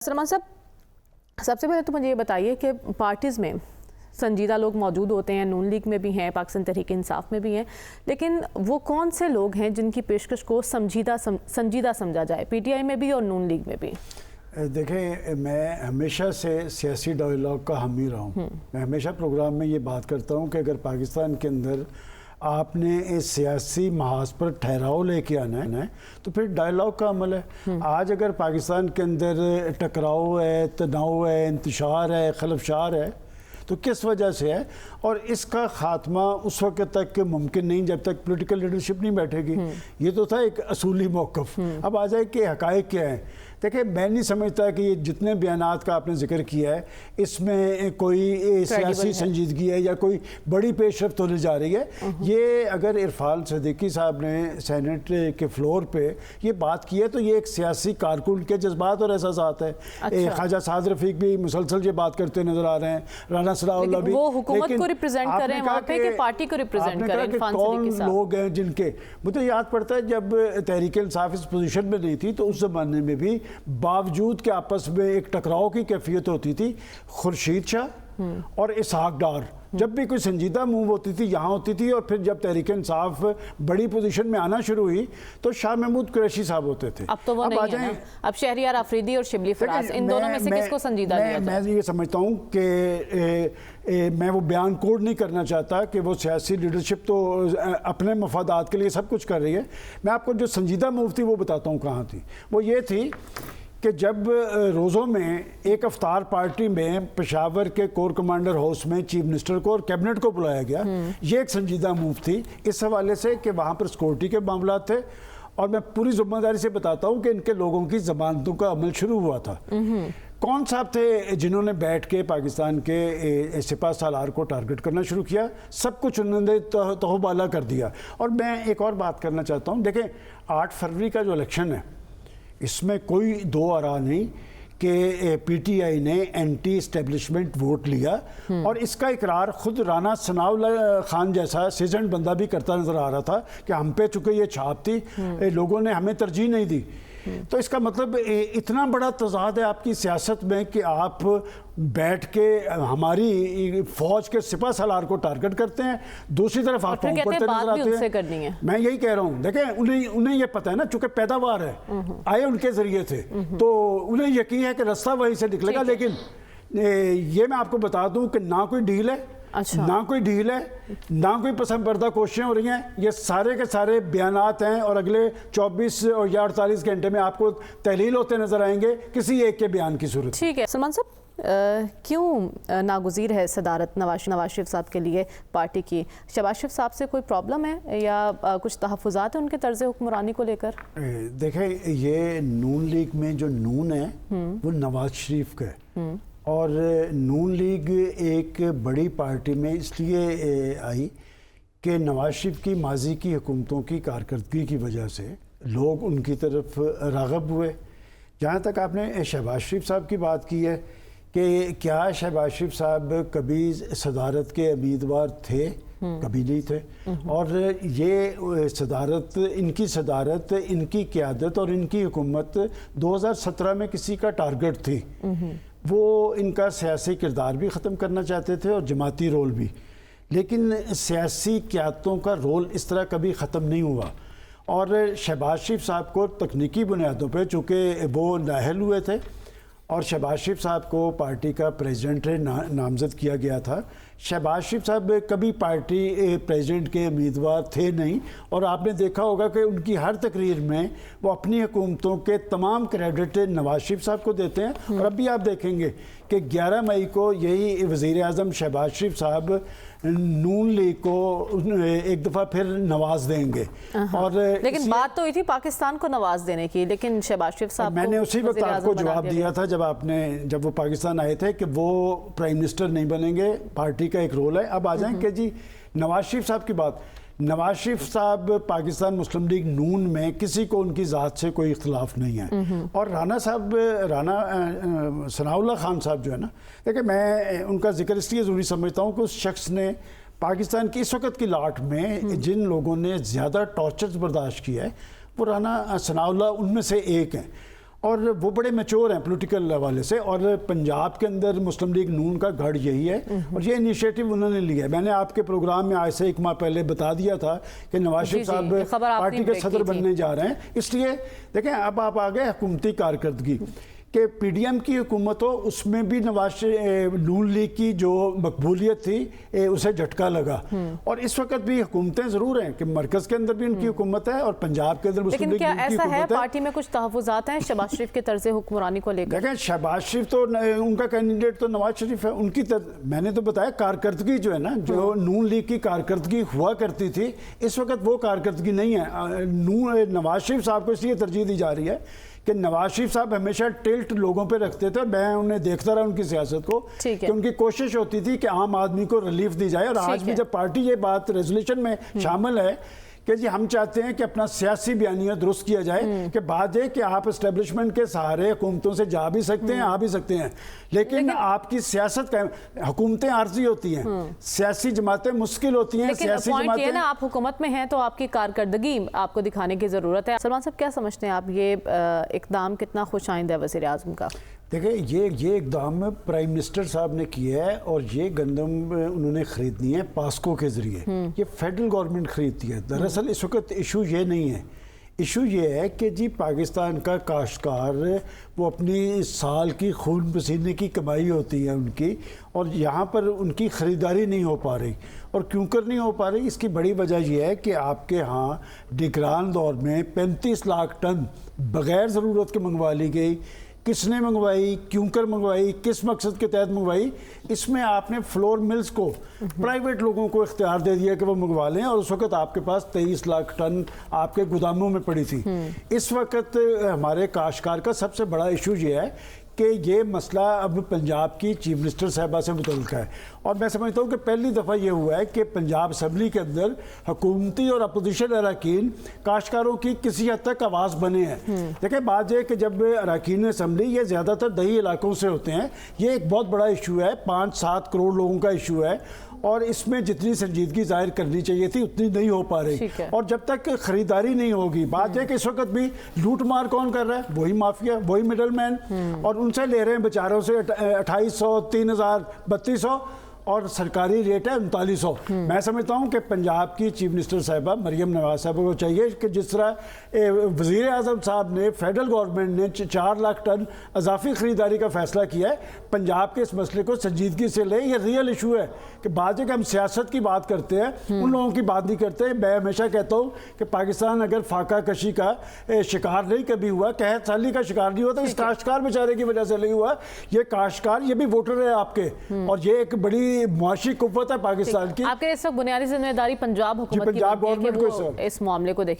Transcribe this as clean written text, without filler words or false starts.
सलमान साहब, सबसे पहले तो मुझे ये बताइए कि पार्टीज़ में संजीदा लोग मौजूद होते हैं, नून लीग में भी हैं, पाकिस्तान तहरीक इंसाफ में भी हैं, लेकिन वो कौन से लोग हैं जिनकी पेशकश को संजीदा समझा जाए, पीटीआई में भी और नून लीग में भी? देखें, मैं हमेशा से सियासी डायलॉग का हामी रहा हूँ। मैं हमेशा प्रोग्राम में ये बात करता हूँ कि अगर पाकिस्तान के अंदर आपने इस सियासी महाज पर ठहराव लेके आना है तो फिर डायलॉग का अमल है। आज अगर पाकिस्तान के अंदर टकराव है, तनाव है, इंतशार है, खलफशार है तो किस वजह से है, और इसका ख़ात्मा उस वक्त तक मुमकिन नहीं जब तक पॉलिटिकल लीडरशिप नहीं बैठेगी। ये तो था एक असूली मौक़िफ़। अब आ जाए कि हक़ाइक़ क्या है। देखिए, मैं नहीं समझता कि ये जितने बयानात का आपने जिक्र किया है इसमें कोई सियासी संजीदगी है या कोई बड़ी पेशरफ्त होने जा रही है। ये अगर इरफान सदीकी साहब ने सेनेट के फ्लोर पे ये बात की है तो ये एक सियासी कारकुन के जज्बात और एहसासात है। अच्छा। ख्वाजा साद रफीक भी मुसलसल ये बात करते नजर आ रहे हैं, राना सनाउल्लाह भी। वो हुकूमत को रिप्रेजेंट कर रहे हैं वहाँ पे कि पार्टी को रिप्रेजेंट कर रहे हैं? इरफान सदीकी साहब लोग हैं जिनके, मुझे याद पड़ता है जब तहरीक इंसाफ इस पोजीशन में नहीं थी तो उस ज़माने में भी बावजूद के आपस में एक टकराव की कैफियत होती थी। खुर्शीद शाह और इसहाक डार जब भी कोई संजीदा मूव होती थी यहाँ होती थी, और फिर जब तहरीक इंसाफ बड़ी पोजीशन में आना शुरू हुई तो शाह महमूद कुरैशी साहब होते थे। अब तो वो नहीं है ना। अब शहरियार आफरीदी और शिबली फराज, इन दोनों में से किसको संजीदा लिया जाए? मैं ये समझता हूँ कि मैं वो बयान कोड नहीं करना चाहता कि वो सियासी लीडरशिप तो अपने मफादात के लिए सब कुछ कर रही है। मैं आपको जो संजीदा मूव थी वो बताता हूँ कहाँ थी। वो ये थी कि जब रोज़ों में एक अफ्तार पार्टी में पेशावर के कोर कमांडर हाउस में चीफ मिनिस्टर को और कैबिनेट को बुलाया गया, ये एक संजीदा मूव थी इस हवाले से कि वहाँ पर सिक्योरिटी के मामला थे। और मैं पूरी जिम्मेदारी से बताता हूँ कि इनके लोगों की जमानतों का अमल शुरू हुआ था। कौन साहब थे जिन्होंने बैठ के पाकिस्तान के सिपा सालार को टारगेट करना शुरू किया? सब कुछ उन्होंने तहबाला कर दिया। और मैं एक और बात करना चाहता हूँ, देखें 8 फरवरी का जो इलेक्शन है इसमें कोई दो आरा नहीं कि पीटीआई ने एंटी एस्टेब्लिशमेंट वोट लिया, और इसका इकरार खुद राना सनाउल्लाह खान जैसा सीजन बंदा भी करता नजर आ रहा था कि हम पे चूंकि ये छाप थी, लोगों ने हमें तरजीह नहीं दी। तो इसका मतलब इतना बड़ा तजाद है आपकी सियासत में कि आप बैठ के हमारी फौज के सिपा सालार को टारगेट करते हैं, दूसरी तरफ आप पढ़ते नजर आते हैं। मैं यही कह रहा हूँ, देखें उन्हें ये पता है ना, चूंकि पैदावार है, आए उनके जरिए थे तो उन्हें यकीन है कि रास्ता वहीं से निकलेगा। लेकिन ये मैं आपको बता दूं कि ना कोई डील है, अच्छा, ना कोई डील है, ना कोई पसंद पर्दा कोशिशें हो रही हैं। ये सारे के सारे बयानात हैं और अगले 24 और या 48 घंटे में आपको तहलील होते नजर आएंगे किसी एक के बयान की सूरत। ठीक है सलमान साहब, क्यों नागुज़ीर है सदारत नवाज शरीफ साहब के लिए पार्टी की? शहबाज शरीफ साहब से कोई प्रॉब्लम है या कुछ तहफ़्फ़ुज़ात है उनके तर्ज़ हुक्मरानी को लेकर? देखें, ये नून लीग में जो नून है वो नवाज शरीफ का है, और नून लीग एक बड़ी पार्टी में इसलिए आई कि नवाज शरीफ की माजी की हुकूमतों की कारकर्दगी की वजह से लोग उनकी तरफ राग़ब हुए। जहाँ तक आपने शहबाज शरीफ साहब की बात की है कि क्या शहबाज शरीफ साहब कभी सदारत के उम्मीदवार थे? कभी नहीं थे। और ये सदारत, इनकी सदारत, इनकी क़यादत और इनकी हुकूमत 2017 में किसी का टारगेट थी। वो इनका सियासी किरदार भी ख़त्म करना चाहते थे और जमाती रोल भी, लेकिन सियासी क़यादतों का रोल इस तरह कभी ख़त्म नहीं हुआ। और शहबाज शरीफ साहब को तकनीकी बुनियादों पे चूँकि वो नाअहल हुए थे और शहबाज शरीफ साहब को पार्टी का प्रेसिडेंट नामज़द किया गया था। शहबाज शरीफ साहब कभी पार्टी प्रेसिडेंट के उम्मीदवार थे नहीं, और आपने देखा होगा कि उनकी हर तकरीर में वो अपनी हुकूमतों के तमाम क्रेडिट नवाज शरीफ साहब को देते हैं। और अभी आप देखेंगे कि 11 मई को यही वज़ीर आज़म शहबाज शरीफ साहब नून लीग को एक दफ़ा फिर नवाज देंगे। और लेकिन बात तो हुई थी पाकिस्तान को नवाज देने की, लेकिन शहबाज शरीफ साहब मैंने उसी वक्त आपको जवाब दिया था जब वो पाकिस्तान आए थे कि वो प्राइम मिनिस्टर नहीं बनेंगे, पार्टी का एक रोल है। अब आ जाएंगे जी नवाज शरीफ साहब की बात। नवाज शरीफ साहब पाकिस्तान मुस्लिम लीग नून में किसी को उनकी ज़ात से कोई इख्तलाफ नहीं है। और राना सनाउल्लाह खान साहब जो है ना, देखिए मैं उनका जिक्र इसलिए ज़रूरी समझता हूँ कि उस शख्स ने पाकिस्तान की इस वक्त की लाट में जिन लोगों ने ज़्यादा टॉर्चर्स बर्दाश्त किया है वो राना सनाउल्लाह उनमें से एक हैं। और वो बड़े मैच्योर हैं पॉलिटिकल हवाले से, और पंजाब के अंदर मुस्लिम लीग नून का गढ़ यही है और ये इनिशिएटिव उन्होंने लिया है। मैंने आपके प्रोग्राम में आज से एक माह पहले बता दिया था कि नवाज शरीफ साहब पार्टी के सदर बनने जा रहे हैं। इसलिए देखें, अब आप आ गए हुकूमती कारकर्दगी कि पीडीएम की हुकूमत हो, उसमें भी नवाज नून लीग की जो मकबूलियत थी उसे झटका लगा। और इस वक्त भी हुकूमतें जरूर हैं कि मरकज के अंदर भी उनकी हुकूमत है और पंजाब के अंदर मुस्लिम लीग की हुकूमत है। लेकिन क्या ऐसा है पार्टी में कुछ तहफ़्फ़ुज़ात हैं शहबाज शरीफ के तर्ज़ हुक्मरानी को लेकर? देखें, शहबाज शरीफ तो उनका कैंडिडेट तो नवाज शरीफ है। उनकी मैंने तो बताया कारकर्दगी जो है ना, जो नून लीग की कारकर्दगी हुआ करती थी, इस वक्त वो कारकर्दगी नहीं है। नवाज शरीफ साहब को इसलिए तरजीह दी जा रही है कि नवाज शरीफ साहब हमेशा टिल्ट लोगों पे रखते थे। मैं उन्हें देखता रहा उनकी सियासत को कि उनकी कोशिश होती थी कि आम आदमी को रिलीफ दी जाए। और आज भी जब पार्टी ये बात रेजोल्यूशन में शामिल है कि जी हम चाहते हैं कि अपना सियासी बयानिया दुरुस्त किया जाए कि बात है कि आप एस्टेब्लिशमेंट के सहारे हुकूमतों से जा भी सकते हैं, आ भी सकते हैं, लेकिन आपकी सियासत का हुकूमतें आर्जी होती हैं, सियासी जमातें मुश्किल होती हैं। सियासी जमातें ना, आप हुकूमत में हैं तो आपकी कारकर्दगी आपको दिखाने की ज़रूरत है। सलमान साहब, क्या समझते हैं आप, ये इक़दाम कितना खुश आइंदा है वज़ीर आज़म का? देखिए, ये इक़दाम प्राइम मिनिस्टर साहब ने किया है और ये गंदम उन्होंने ख़रीदनी है पास्को के ज़रिए। ये फेडरल गवर्नमेंट ख़रीदती है। दरअसल इस वक्त इशू ये नहीं है, इशू ये है कि जी पाकिस्तान का काश्तकार वो अपनी साल की खून पसीने की कमाई होती है उनकी, और यहाँ पर उनकी ख़रीदारी नहीं हो पा रही। और क्यों कर नहीं हो पा रही, इसकी बड़ी वजह यह है कि आपके यहाँ निगरान दौर में 35 लाख टन बग़ैर ज़रूरत के मंगवा ली गई। किसने मंगवाई, क्यों कर मंगवाई, किस मकसद के तहत मंगवाई, इसमें आपने फ्लोर मिल्स को प्राइवेट लोगों को इख्तियार दे दिया कि वो मंगवा लें। और उस वक्त आपके पास 23 लाख टन आपके गोदामों में पड़ी थी। इस वक्त हमारे काश्तकार का सबसे बड़ा इशू ये है कि ये मसला अब पंजाब की चीफ मिनिस्टर साहिबा से मुतल्लिक़ है। और मैं समझता हूँ कि पहली दफ़ा ये हुआ है कि पंजाब असम्बली के अंदर हुकूमती और अपोजिशन अरकान काश्तकारों की किसी हद तक आवाज़ बने हैं। देखिए, बात यह कि जब अरकान असम्बली ये ज़्यादातर दही इलाकों से होते हैं, ये एक बहुत बड़ा इशू है, 5-7 करोड़ लोगों का इशू है, और इसमें जितनी संजीदगी जाहिर करनी चाहिए थी उतनी नहीं हो पा रही। और जब तक खरीदारी नहीं होगी, बात है कि इस वक्त भी लूट मार कौन कर रहा है, वही माफिया, वही मिडल मैन, और उनसे ले रहे हैं बेचारों से 2800, 3000, 3200, और सरकारी रेट है 3900। मैं समझता हूँ कि पंजाब की चीफ मिनिस्टर साहिबा मरियम नवाज साहब को चाहिए कि जिस तरह वज़ीर आज़म साहब ने, फेडरल गवर्नमेंट ने 4 लाख टन अजाफी ख़रीदारी का फैसला किया है, पंजाब के इस मसले को संजीदगी से ले। ये रियल इशू है कि बात है कि हम सियासत की बात करते हैं, उन लोगों की बात नहीं करते। मैं हमेशा कहता हूँ कि पाकिस्तान अगर फाका कशी का शिकार नहीं कभी हुआ, कहत साली का शिकार नहीं हुआ, तो इस काश्तकार बेचारे की वजह से नहीं हुआ। ये काश्तकार, ये भी वोटर है आपके, और ये एक बड़ी मुआशी कुव्वत है पाकिस्तान की। आपके इस वक्त बुनियादी जिम्मेदारी पंजाब हुकूमत की पंजाब गवर्नमेंट को इस मामले को देखे।